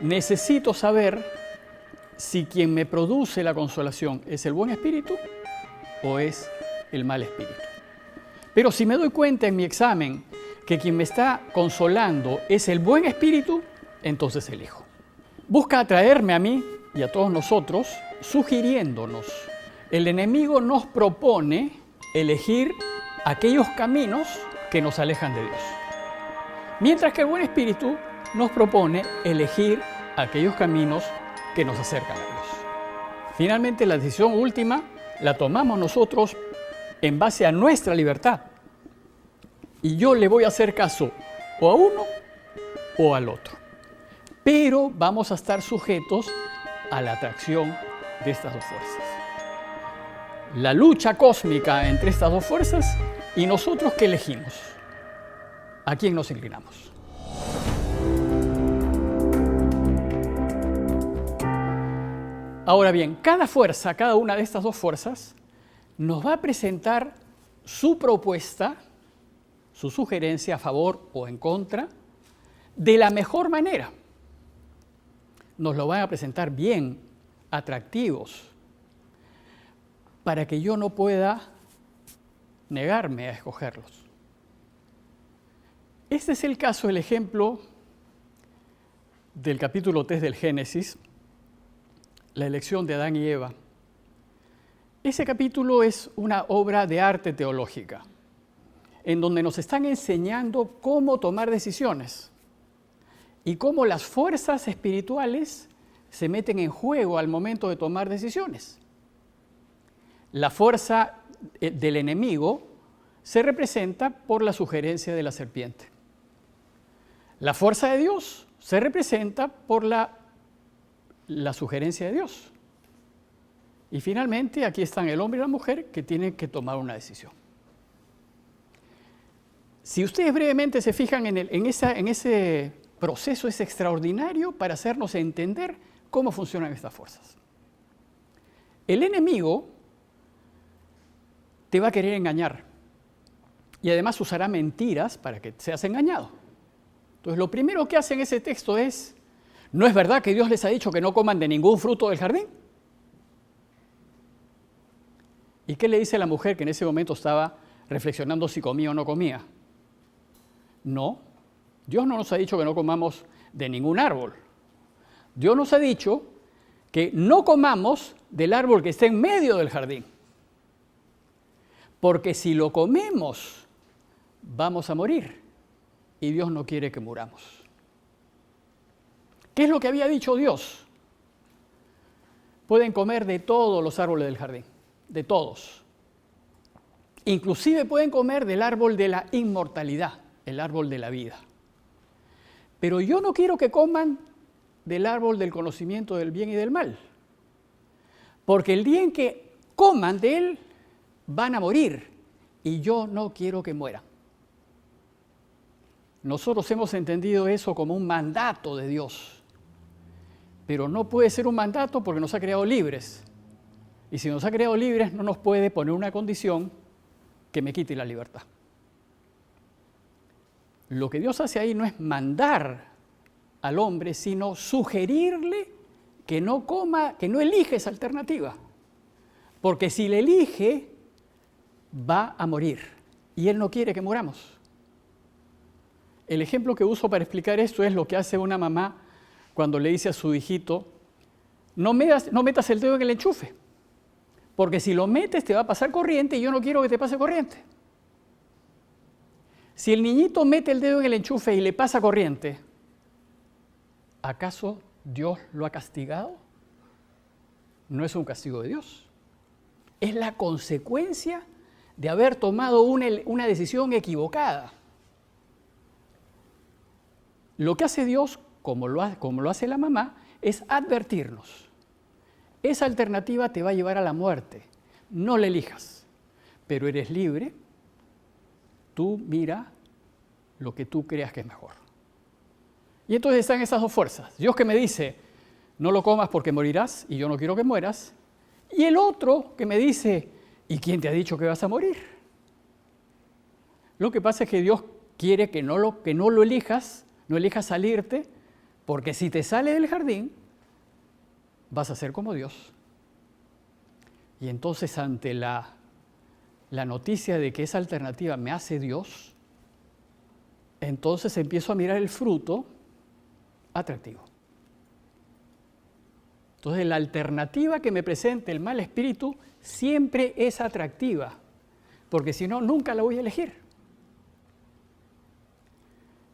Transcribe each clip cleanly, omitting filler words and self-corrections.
necesito saber si quien me produce la consolación es el buen espíritu o es el mal espíritu. Pero si me doy cuenta en mi examen que quien me está consolando es el buen espíritu, entonces elijo. Busca atraerme a mí y a todos nosotros, sugiriéndonos. El enemigo nos propone elegir aquellos caminos que nos alejan de Dios. Mientras que el buen espíritu nos propone elegir aquellos caminos que nos acercan a Dios. Finalmente, la decisión última la tomamos nosotros en base a nuestra libertad. Y yo le voy a hacer caso o a uno o al otro. Pero vamos a estar sujetos a la atracción de estas dos fuerzas. La lucha cósmica entre estas dos fuerzas y nosotros que elegimos. ¿A quién nos inclinamos? Ahora bien, cada fuerza, cada una de estas dos fuerzas, nos va a presentar su propuesta, su sugerencia a favor o en contra, de la mejor manera. Nos lo van a presentar bien, atractivos, para que yo no pueda negarme a escogerlos. Este es el caso, el ejemplo del capítulo 3 del Génesis, la elección de Adán y Eva. Ese capítulo es una obra de arte teológica, en donde nos están enseñando cómo tomar decisiones y cómo las fuerzas espirituales se meten en juego al momento de tomar decisiones. La fuerza del enemigo se representa por la sugerencia de la serpiente. La fuerza de Dios se representa por la sugerencia de Dios. Y finalmente, aquí están el hombre y la mujer que tienen que tomar una decisión. Si ustedes brevemente se fijan en ese proceso, es extraordinario para hacernos entender cómo funcionan estas fuerzas. El enemigo te va a querer engañar y además usará mentiras para que seas engañado. Entonces, lo primero que hace en ese texto es: ¿no es verdad que Dios les ha dicho que no coman de ningún fruto del jardín? ¿Y qué le dice la mujer que en ese momento estaba reflexionando si comía o no comía? No, Dios no nos ha dicho que no comamos de ningún árbol. Dios nos ha dicho que no comamos del árbol que está en medio del jardín. Porque si lo comemos, vamos a morir. Y Dios no quiere que muramos. ¿Qué es lo que había dicho Dios? Pueden comer de todos los árboles del jardín, de todos. Inclusive pueden comer del árbol de la inmortalidad, el árbol de la vida. Pero yo no quiero que coman del árbol del conocimiento del bien y del mal. Porque el día en que coman de él, van a morir. Y yo no quiero que mueran. Nosotros hemos entendido eso como un mandato de Dios. Pero no puede ser un mandato porque nos ha creado libres. Y si nos ha creado libres, no nos puede poner una condición que me quite la libertad. Lo que Dios hace ahí no es mandar al hombre, sino sugerirle que no coma, que no elija esa alternativa. Porque si le elige, va a morir. Y Él no quiere que muramos. El ejemplo que uso para explicar esto es lo que hace una mamá cuando le dice a su hijito: no metas el dedo en el enchufe, porque si lo metes te va a pasar corriente y yo no quiero que te pase corriente. Si el niñito mete el dedo en el enchufe y le pasa corriente, ¿acaso Dios lo ha castigado? No es un castigo de Dios. Es la consecuencia de haber tomado una decisión equivocada. Lo que hace Dios, como lo hace la mamá, es advertirnos. Esa alternativa te va a llevar a la muerte. No la elijas, pero eres libre. Tú mira lo que tú creas que es mejor. Y entonces están esas dos fuerzas. Dios que me dice: no lo comas porque morirás, y yo no quiero que mueras. Y el otro que me dice: ¿y quién te ha dicho que vas a morir? Lo que pasa es que Dios quiere que no lo elijas, no elijas salirte, Porque si te sale del jardín, vas a ser como Dios. Y entonces ante la noticia de que esa alternativa me hace Dios, entonces empiezo a mirar el fruto atractivo. Entonces la alternativa que me presente el mal espíritu siempre es atractiva, porque si no, nunca la voy a elegir.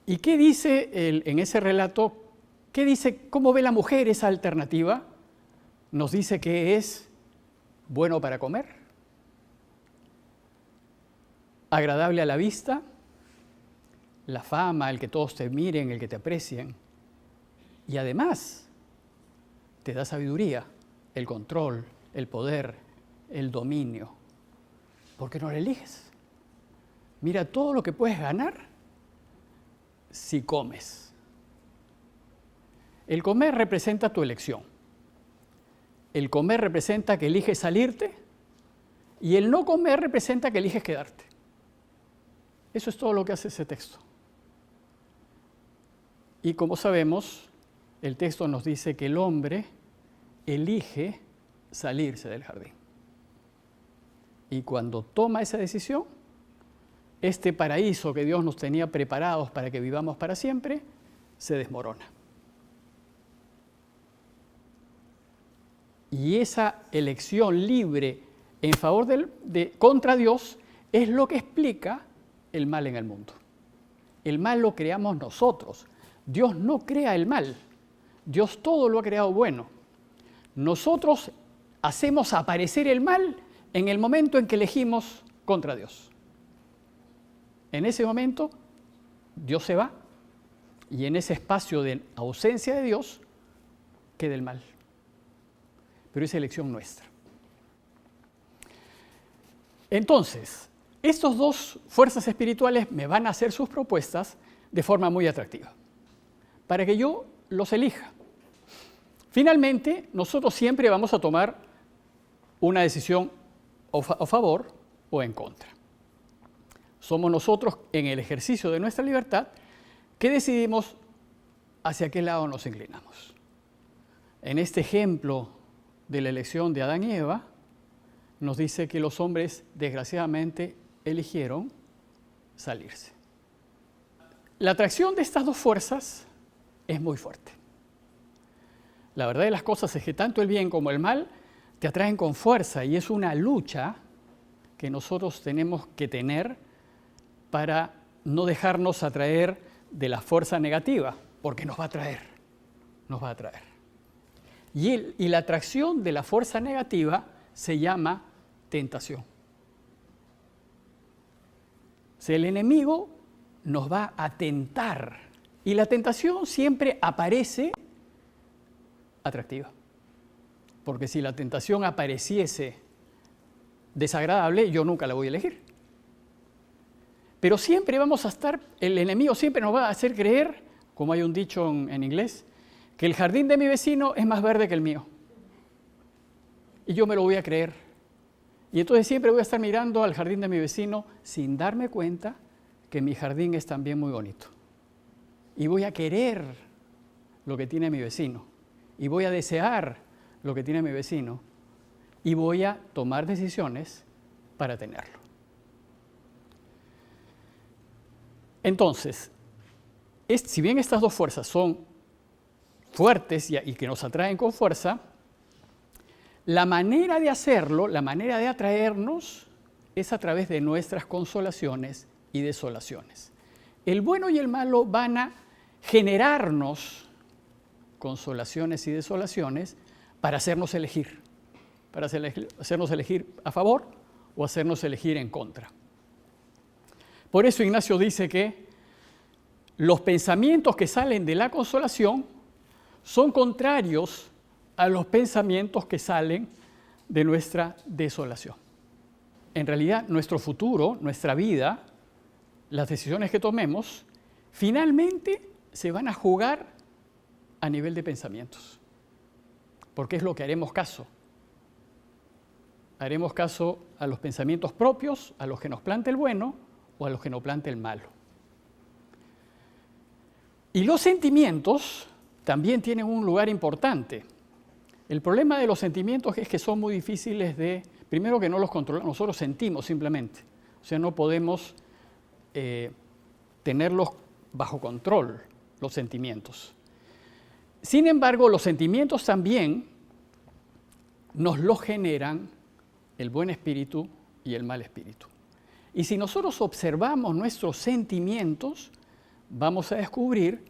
¿Y qué dice en ese relato? ¿Qué dice? ¿Cómo ve la mujer esa alternativa? Nos dice que es bueno para comer, agradable a la vista, la fama, el que todos te miren, el que te aprecien. Y además, te da sabiduría, el control, el poder, el dominio. ¿Por qué no la eliges? Mira todo lo que puedes ganar si comes. El comer representa tu elección. El comer representa que eliges salirte y el no comer representa que eliges quedarte. Eso es todo lo que hace ese texto. Y como sabemos, el texto nos dice que el hombre elige salirse del jardín. Y cuando toma esa decisión, este paraíso que Dios nos tenía preparados para que vivamos para siempre, se desmorona. Y esa elección libre en favor contra Dios es lo que explica el mal en el mundo. El mal lo creamos nosotros. Dios no crea el mal. Dios todo lo ha creado bueno. Nosotros hacemos aparecer el mal en el momento en que elegimos contra Dios. En ese momento, Dios se va y en ese espacio de ausencia de Dios queda el mal. Pero es elección nuestra. Entonces, estas dos fuerzas espirituales me van a hacer sus propuestas de forma muy atractiva, para que yo los elija. Finalmente, nosotros siempre vamos a tomar una decisión a favor o en contra. Somos nosotros, en el ejercicio de nuestra libertad, que decidimos hacia qué lado nos inclinamos. En este ejemplo de la elección de Adán y Eva, nos dice que los hombres, desgraciadamente, eligieron salirse. La atracción de estas dos fuerzas es muy fuerte. La verdad de las cosas es que tanto el bien como el mal te atraen con fuerza y es una lucha que nosotros tenemos que tener para no dejarnos atraer de la fuerza negativa, porque nos va a atraer, nos va a atraer. Y la atracción de la fuerza negativa se llama tentación. O sea, el enemigo nos va a tentar y la tentación siempre aparece atractiva. Porque si la tentación apareciese desagradable, yo nunca la voy a elegir. Pero siempre vamos a estar, el enemigo siempre nos va a hacer creer, como hay un dicho en inglés, que el jardín de mi vecino es más verde que el mío. Y yo me lo voy a creer. Y entonces siempre voy a estar mirando al jardín de mi vecino sin darme cuenta que mi jardín es también muy bonito. Y voy a querer lo que tiene mi vecino. Y voy a desear lo que tiene mi vecino. Y voy a tomar decisiones para tenerlo. Entonces, si bien estas dos fuerzas son fuertes y que nos atraen con fuerza, la manera de hacerlo, la manera de atraernos, es a través de nuestras consolaciones y desolaciones. El bueno y el malo van a generarnos consolaciones y desolaciones para hacernos elegir, hacernos elegir a favor o hacernos elegir en contra. Por eso Ignacio dice que los pensamientos que salen de la consolación son contrarios a los pensamientos que salen de nuestra desolación. En realidad, nuestro futuro, nuestra vida, las decisiones que tomemos, finalmente se van a jugar a nivel de pensamientos, porque es lo que haremos caso. Haremos caso a los pensamientos propios, a los que nos plante el bueno o a los que nos plante el malo. Y los sentimientos también tienen un lugar importante. El problema de los sentimientos es que son muy difíciles de, primero que no los controlamos, nosotros sentimos simplemente, o sea, no podemos tenerlos bajo control, los sentimientos. Sin embargo, los sentimientos también nos los generan el buen espíritu y el mal espíritu. Y si nosotros observamos nuestros sentimientos, vamos a descubrir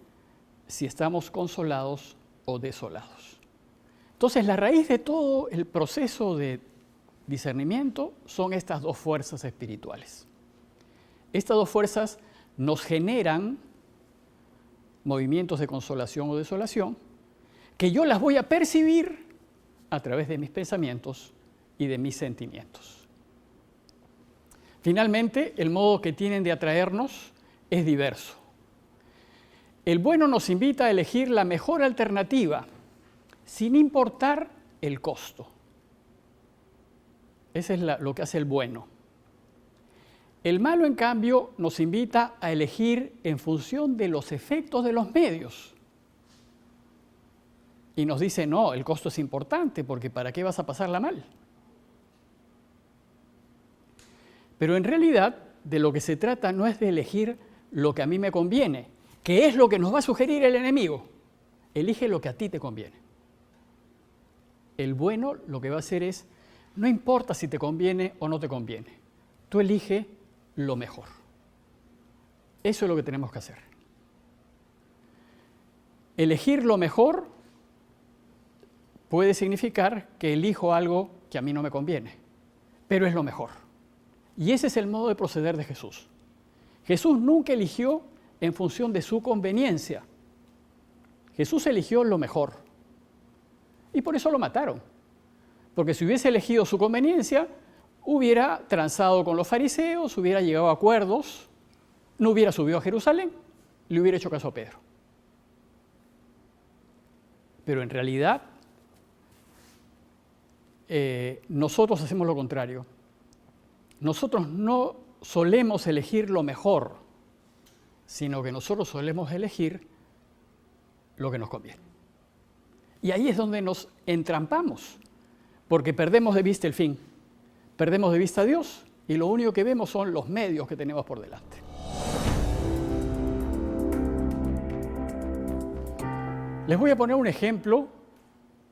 si estamos consolados o desolados. Entonces, la raíz de todo el proceso de discernimiento son estas dos fuerzas espirituales. Estas dos fuerzas nos generan movimientos de consolación o desolación, que yo las voy a percibir a través de mis pensamientos y de mis sentimientos. Finalmente, el modo que tienen de atraernos es diverso. El bueno nos invita a elegir la mejor alternativa, sin importar el costo. Eso es lo que hace el bueno. El malo, en cambio, nos invita a elegir en función de los efectos de los medios. Y nos dice, no, el costo es importante, porque ¿para qué vas a pasarla mal? Pero en realidad, de lo que se trata no es de elegir lo que a mí me conviene, que es lo que nos va a sugerir el enemigo. Elige lo que a ti te conviene. El bueno lo que va a hacer es, no importa si te conviene o no te conviene, tú elige lo mejor. Eso es lo que tenemos que hacer. Elegir lo mejor puede significar que elijo algo que a mí no me conviene, pero es lo mejor. Y ese es el modo de proceder de Jesús. Jesús nunca eligió en función de su conveniencia. Jesús eligió lo mejor. Y por eso lo mataron. Porque si hubiese elegido su conveniencia, hubiera transado con los fariseos, hubiera llegado a acuerdos, no hubiera subido a Jerusalén, le hubiera hecho caso a Pedro. Pero en realidad, nosotros hacemos lo contrario. Nosotros no solemos elegir lo mejor, sino que nosotros solemos elegir lo que nos conviene. Y ahí es donde nos entrampamos, porque perdemos de vista el fin, perdemos de vista a Dios y lo único que vemos son los medios que tenemos por delante. Les voy a poner un ejemplo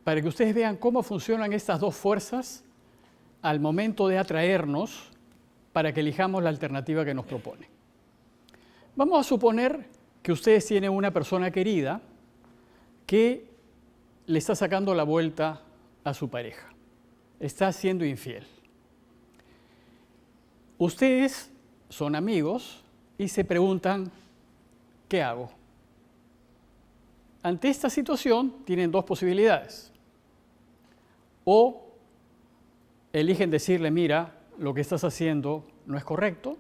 para que ustedes vean cómo funcionan estas dos fuerzas al momento de atraernos para que elijamos la alternativa que nos propone. Vamos a suponer que ustedes tienen una persona querida que le está sacando la vuelta a su pareja, está siendo infiel. Ustedes son amigos y se preguntan, ¿qué hago? Ante esta situación tienen dos posibilidades. O eligen decirle, mira, lo que estás haciendo no es correcto,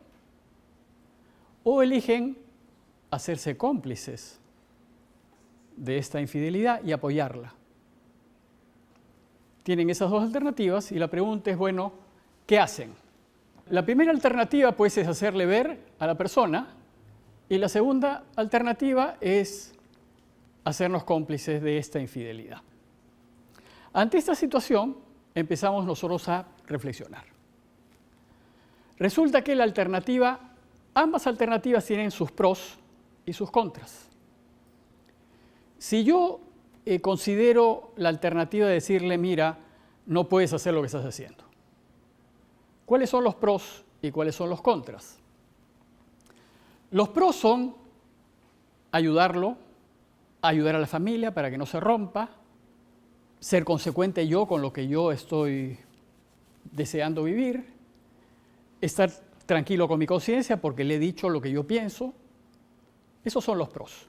o eligen hacerse cómplices de esta infidelidad y apoyarla. Tienen esas dos alternativas y la pregunta es, bueno, ¿qué hacen? La primera alternativa pues es hacerle ver a la persona y la segunda alternativa es hacernos cómplices de esta infidelidad. Ante esta situación empezamos nosotros a reflexionar. Resulta que ambas alternativas tienen sus pros y sus contras. Si yo considero la alternativa de decirle, mira, no puedes hacer lo que estás haciendo, ¿cuáles son los pros y cuáles son los contras? Los pros son ayudarlo, ayudar a la familia para que no se rompa, ser consecuente yo con lo que yo estoy deseando vivir, estar tranquilo con mi conciencia porque le he dicho lo que yo pienso. Esos son los pros.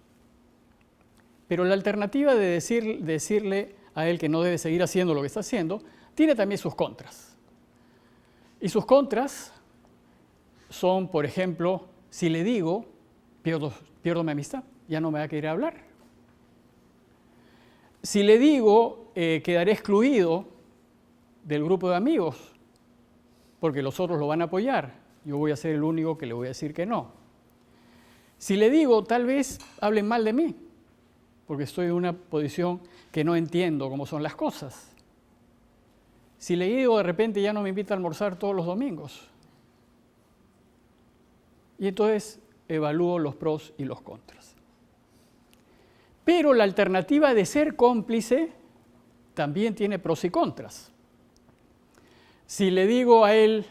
Pero la alternativa de decirle a él que no debe seguir haciendo lo que está haciendo, tiene también sus contras. Y sus contras son, por ejemplo, si le digo, pierdo mi amistad, ya no me va a querer hablar. Si le digo, quedaré excluido del grupo de amigos, porque los otros lo van a apoyar, yo voy a ser el único que le voy a decir que no. Si le digo, tal vez hablen mal de mí, porque estoy en una posición que no entiendo cómo son las cosas. Si le digo de repente ya no me invita a almorzar todos los domingos. Y entonces evalúo los pros y los contras. Pero la alternativa de ser cómplice también tiene pros y contras. Si le digo a él,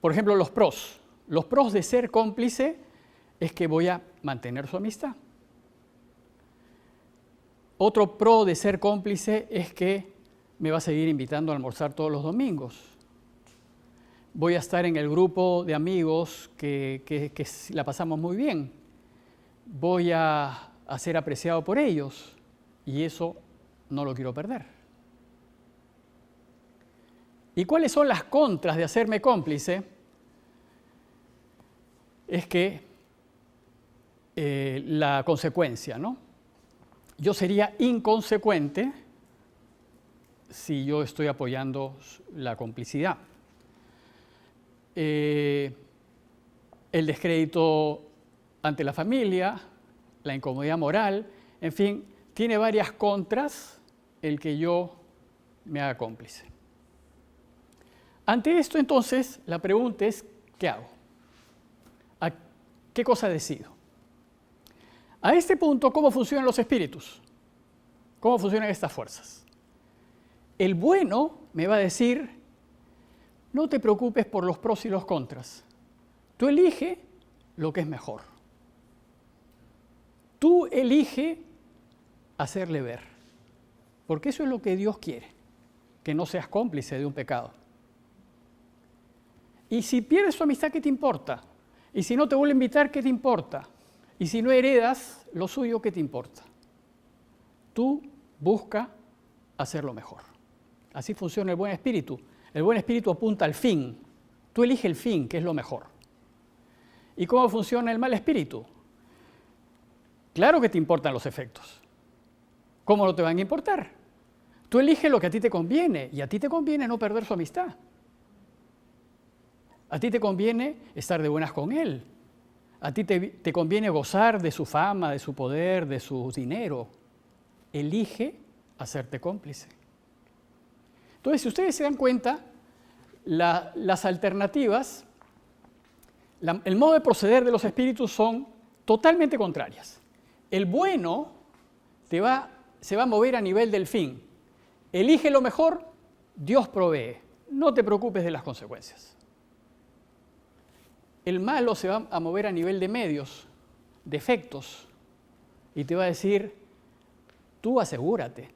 por ejemplo, los pros de ser cómplice es que voy a mantener su amistad. Otro pro de ser cómplice es que me va a seguir invitando a almorzar todos los domingos. Voy a estar en el grupo de amigos que la pasamos muy bien. Voy a ser apreciado por ellos y eso no lo quiero perder. ¿Y cuáles son las contras de hacerme cómplice? Es que la consecuencia, ¿no? Yo sería inconsecuente si yo estoy apoyando la complicidad. El descrédito ante la familia, la incomodidad moral, en fin, tiene varias contras el que yo me haga cómplice. Ante esto, entonces, la pregunta es, ¿qué hago? ¿A qué cosa decido? A este punto, ¿cómo funcionan los espíritus? ¿Cómo funcionan estas fuerzas? El bueno me va a decir, no te preocupes por los pros y los contras. Tú elige lo que es mejor. Tú elige hacerle ver. Porque eso es lo que Dios quiere, que no seas cómplice de un pecado. Y si pierdes tu amistad, ¿qué te importa? Y si no te vuelve a invitar, ¿qué te importa? Y si no heredas lo suyo, ¿qué te importa? Tú busca hacerlo mejor. Así funciona el buen espíritu. El buen espíritu apunta al fin. Tú eliges el fin, que es lo mejor. ¿Y cómo funciona el mal espíritu? Claro que te importan los efectos. ¿Cómo no te van a importar? Tú eliges lo que a ti te conviene, y a ti te conviene no perder su amistad. A ti te conviene estar de buenas con él. A ti te conviene gozar de su fama, de su poder, de su dinero. Elige hacerte cómplice. Entonces, si ustedes se dan cuenta, las alternativas, el modo de proceder de los espíritus son totalmente contrarias. El bueno se va a mover a nivel del fin. Elige lo mejor, Dios provee. No te preocupes de las consecuencias. El malo se va a mover a nivel de medios, de efectos, y te va a decir, tú asegúrate,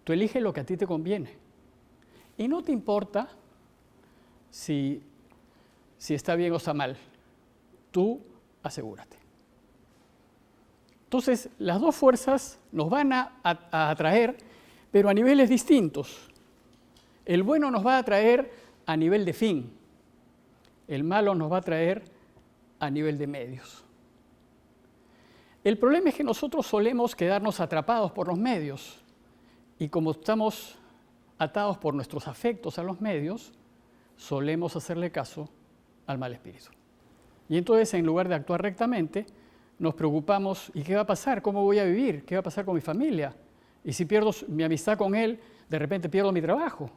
tú eliges lo que a ti te conviene. Y no te importa si está bien o está mal, tú asegúrate. Entonces, las dos fuerzas nos van a atraer, pero a niveles distintos. El bueno nos va a atraer a nivel de fin. El malo nos va a traer a nivel de medios. El problema es que nosotros solemos quedarnos atrapados por los medios y como estamos atados por nuestros afectos a los medios, solemos hacerle caso al mal espíritu. Y entonces, en lugar de actuar rectamente, nos preocupamos, ¿y qué va a pasar? ¿Cómo voy a vivir? ¿Qué va a pasar con mi familia? Y si pierdo mi amistad con él, de repente pierdo mi trabajo.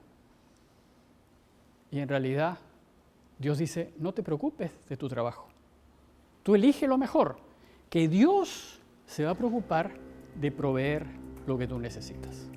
Y en realidad, Dios dice, no te preocupes de tu trabajo. Tú elige lo mejor, que Dios se va a preocupar de proveer lo que tú necesitas.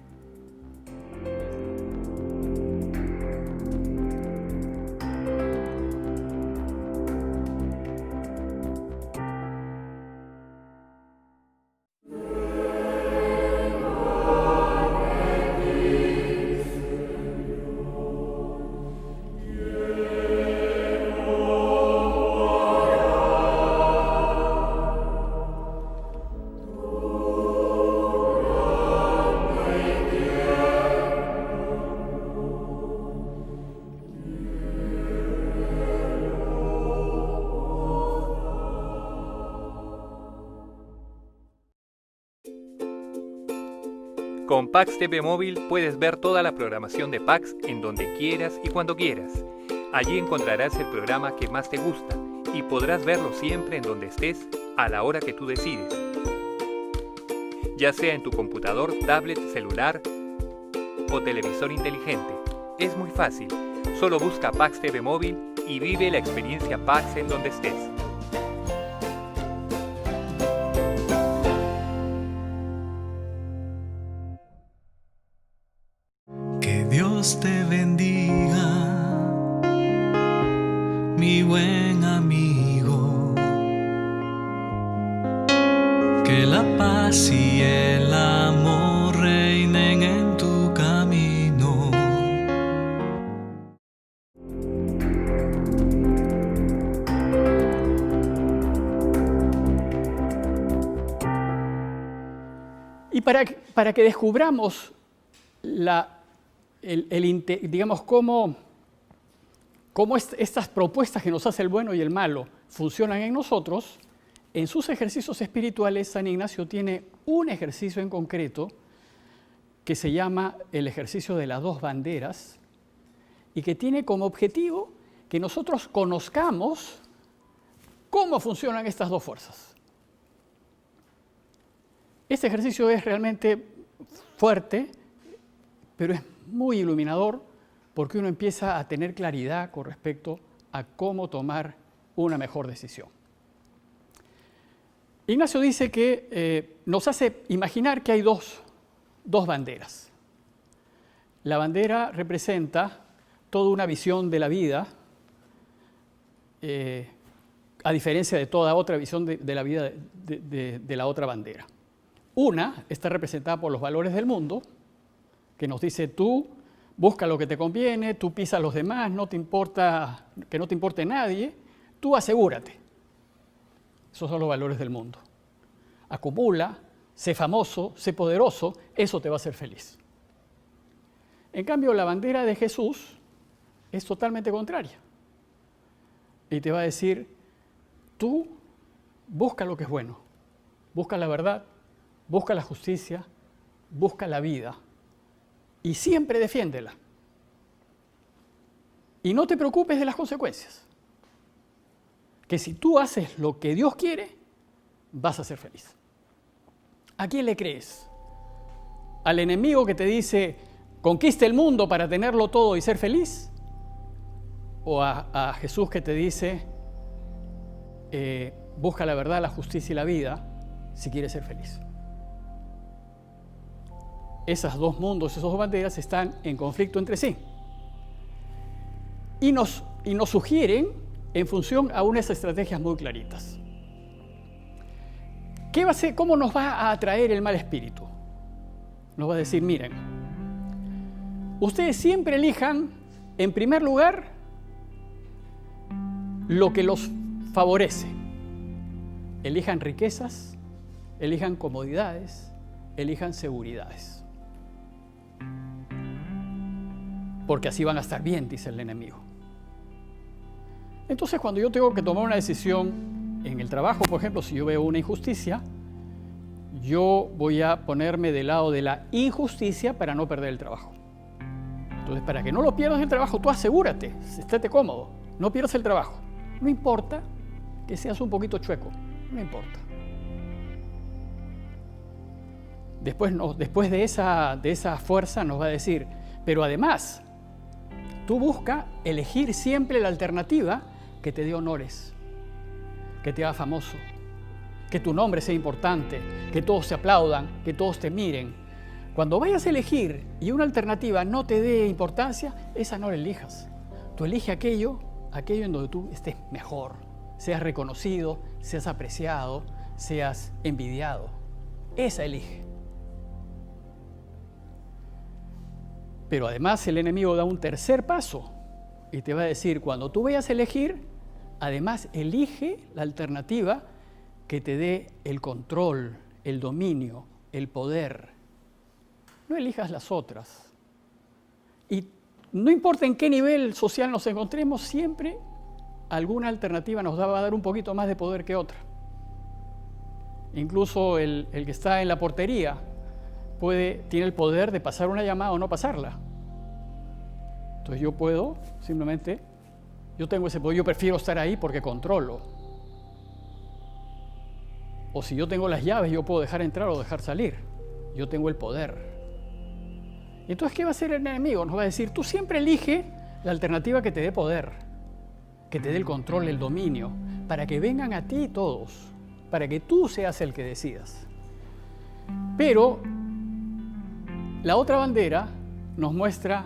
Con Pax TV Móvil puedes ver toda la programación de Pax en donde quieras y cuando quieras. Allí encontrarás el programa que más te gusta y podrás verlo siempre en donde estés, a la hora que tú decides. ya sea en tu computador, tablet, celular o televisor inteligente. Es muy fácil, solo busca Pax TV Móvil y vive la experiencia Pax en donde estés. Que Dios te bendiga, mi buen amigo. Que la paz y el amor reinen en tu camino. Y para que descubramos digamos, cómo estas propuestas que nos hace el bueno y el malo funcionan en nosotros, en sus ejercicios espirituales, San Ignacio tiene un ejercicio en concreto que se llama el ejercicio de las dos banderas y que tiene como objetivo que nosotros conozcamos cómo funcionan estas dos fuerzas. Este ejercicio es realmente fuerte, pero es muy iluminador porque uno empieza a tener claridad con respecto a cómo tomar una mejor decisión. Ignacio dice que nos hace imaginar que hay dos banderas. La bandera representa toda una visión de la vida, a diferencia de toda otra visión de la vida de la otra bandera. Una está representada por los valores del mundo, que nos dice tú busca lo que te conviene, tú pisas a los demás, que no te importe nadie, tú asegúrate. Esos son los valores del mundo. Acumula, sé famoso, sé poderoso, eso te va a hacer feliz. En cambio, la bandera de Jesús es totalmente contraria. Y te va a decir, tú busca lo que es bueno, busca la verdad, busca la justicia, busca la vida y siempre defiéndela. Y no te preocupes de las consecuencias. Que si tú haces lo que Dios quiere, vas a ser feliz. ¿A quién le crees? ¿Al enemigo que te dice, conquista el mundo para tenerlo todo y ser feliz? ¿O a Jesús que te dice, busca la verdad, la justicia y la vida si quieres ser feliz? Esos dos mundos, esas dos banderas están en conflicto entre sí. Y nos sugieren en función a unas estrategias muy claritas. ¿Qué va a ser? ¿Cómo nos va a atraer el mal espíritu? Nos va a decir, miren, ustedes siempre elijan, en primer lugar, lo que los favorece. Elijan riquezas, elijan comodidades, elijan seguridades. Porque así van a estar bien, dice el enemigo. Entonces, cuando yo tengo que tomar una decisión en el trabajo, por ejemplo, si yo veo una injusticia, yo voy a ponerme del lado de la injusticia para no perder el trabajo. Entonces, para que no lo pierdas el trabajo, tú asegúrate, estate cómodo, no pierdas el trabajo. No importa que seas un poquito chueco, no importa. Después de esa fuerza nos va a decir, pero además, tú busca elegir siempre la alternativa que te dé honores, que te haga famoso, que tu nombre sea importante, que todos te aplaudan, que todos te miren. Cuando vayas a elegir y una alternativa no te dé importancia, esa no la elijas. Tú elige aquello en donde tú estés mejor, seas reconocido, seas apreciado, seas envidiado. Esa elige. Pero además el enemigo da un tercer paso y te va a decir, cuando tú vayas a elegir, además elige la alternativa que te dé el control, el dominio, el poder. No elijas las otras. Y no importa en qué nivel social nos encontremos, siempre alguna alternativa nos va a dar un poquito más de poder que otra. Incluso el que está en la portería tiene el poder de pasar una llamada o no pasarla. Entonces yo puedo simplemente, yo tengo ese poder, yo prefiero estar ahí porque controlo. O si yo tengo las llaves, yo puedo dejar entrar o dejar salir. yo tengo el poder. Entonces, ¿qué va a hacer el enemigo? Nos va a decir, tú siempre elige la alternativa que te dé poder, que te dé el control, el dominio, para que vengan a ti todos, para que tú seas el que decidas. Pero la otra bandera nos muestra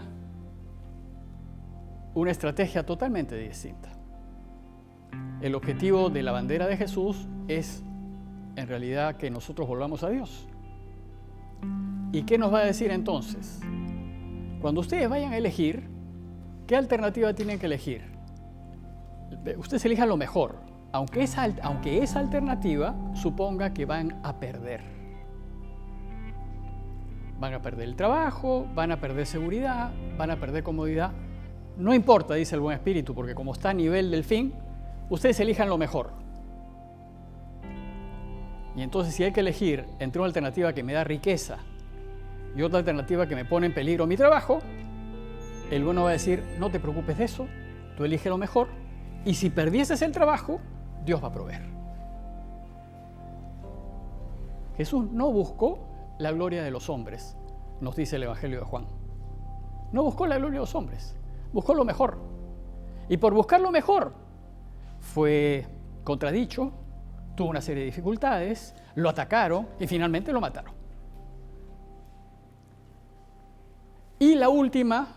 una estrategia totalmente distinta. El objetivo de la bandera de Jesús es, en realidad, que nosotros volvamos a Dios. ¿Y qué nos va a decir entonces? Cuando ustedes vayan a elegir, ¿qué alternativa tienen que elegir? Ustedes elijan lo mejor, aunque esa alternativa suponga que van a perder. Van a perder el trabajo, van a perder seguridad, van a perder comodidad. No importa, dice el buen espíritu, porque como está a nivel del fin, ustedes elijan lo mejor. Y entonces, si hay que elegir entre una alternativa que me da riqueza y otra alternativa que me pone en peligro mi trabajo, el bueno va a decir, no te preocupes de eso, tú elige lo mejor, y si perdieses el trabajo, Dios va a proveer. Jesús no buscó la gloria de los hombres, nos dice el Evangelio de Juan. No buscó la gloria de los hombres, buscó lo mejor. Y por buscar lo mejor, fue contradicho, tuvo una serie de dificultades, lo atacaron y finalmente lo mataron. Y la última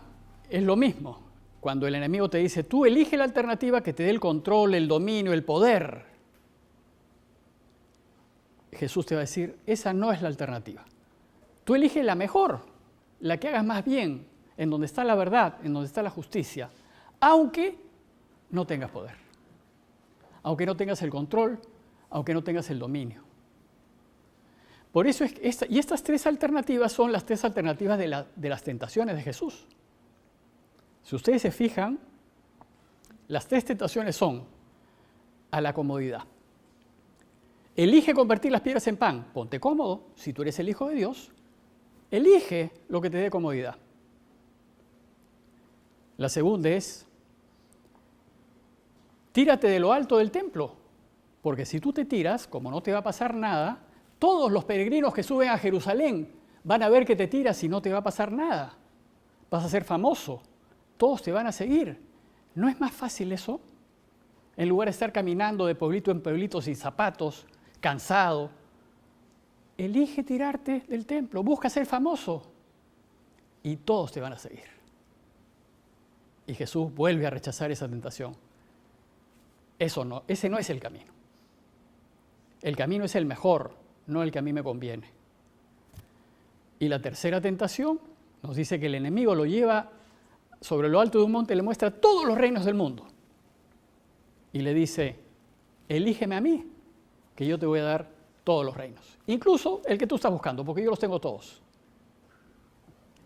es lo mismo. Cuando el enemigo te dice, tú elige la alternativa que te dé el control, el dominio, el poder, Jesús te va a decir, esa no es la alternativa. Tú elige la mejor, la que hagas más bien, en donde está la verdad, en donde está la justicia, aunque no tengas poder, aunque no tengas el control, aunque no tengas el dominio. Por eso estas tres alternativas son las tres alternativas de las tentaciones de Jesús. Si ustedes se fijan, las tres tentaciones son a la comodidad. Elige convertir las piedras en pan, ponte cómodo, si tú eres el Hijo de Dios, elige lo que te dé comodidad. La segunda es, tírate de lo alto del templo, porque si tú te tiras, como no te va a pasar nada, todos los peregrinos que suben a Jerusalén van a ver que te tiras y no te va a pasar nada. Vas a ser famoso, todos te van a seguir. ¿No es más fácil eso? En lugar de estar caminando de pueblito en pueblito sin zapatos, cansado, elige tirarte del templo, busca ser famoso y todos te van a seguir. Y Jesús vuelve a rechazar esa tentación. Ese no es el camino. El camino es el mejor, no el que a mí me conviene. Y la tercera tentación nos dice que el enemigo lo lleva sobre lo alto de un monte, le muestra todos los reinos del mundo. Y le dice, elígeme a mí, que yo te voy a dar todos los reinos. Incluso el que tú estás buscando, porque yo los tengo todos.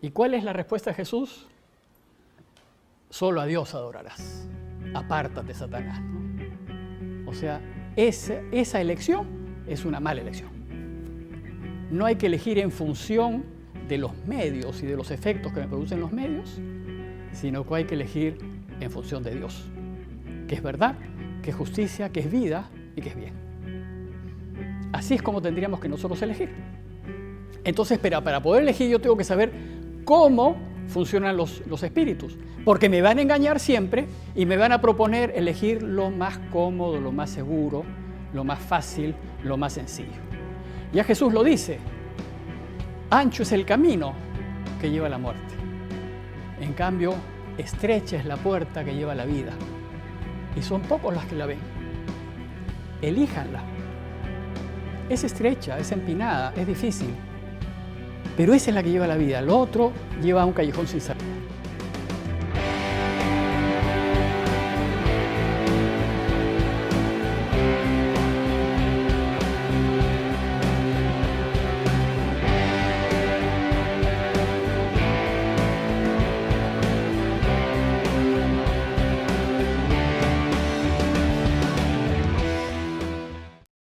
¿Y cuál es la respuesta de Jesús? Solo a Dios adorarás. Apártate, Satanás, ¿no? O sea, esa elección es una mala elección. No hay que elegir en función de los medios y de los efectos que me producen los medios, sino que hay que elegir en función de Dios, que es verdad, que es justicia, que es vida y que es bien. Así es como tendríamos que nosotros elegir. Entonces, para poder elegir yo tengo que saber cómo funcionan los espíritus, porque me van a engañar siempre y me van a proponer elegir lo más cómodo, lo más seguro, lo más fácil, lo más sencillo. Ya Jesús lo dice, ancho es el camino que lleva a la muerte. En cambio, estrecha es la puerta que lleva a la vida. Y son pocos los que la ven. Elíjanla. Es estrecha, es empinada, es difícil. Pero esa es la que lleva a la vida. Lo otro lleva a un callejón sin salida.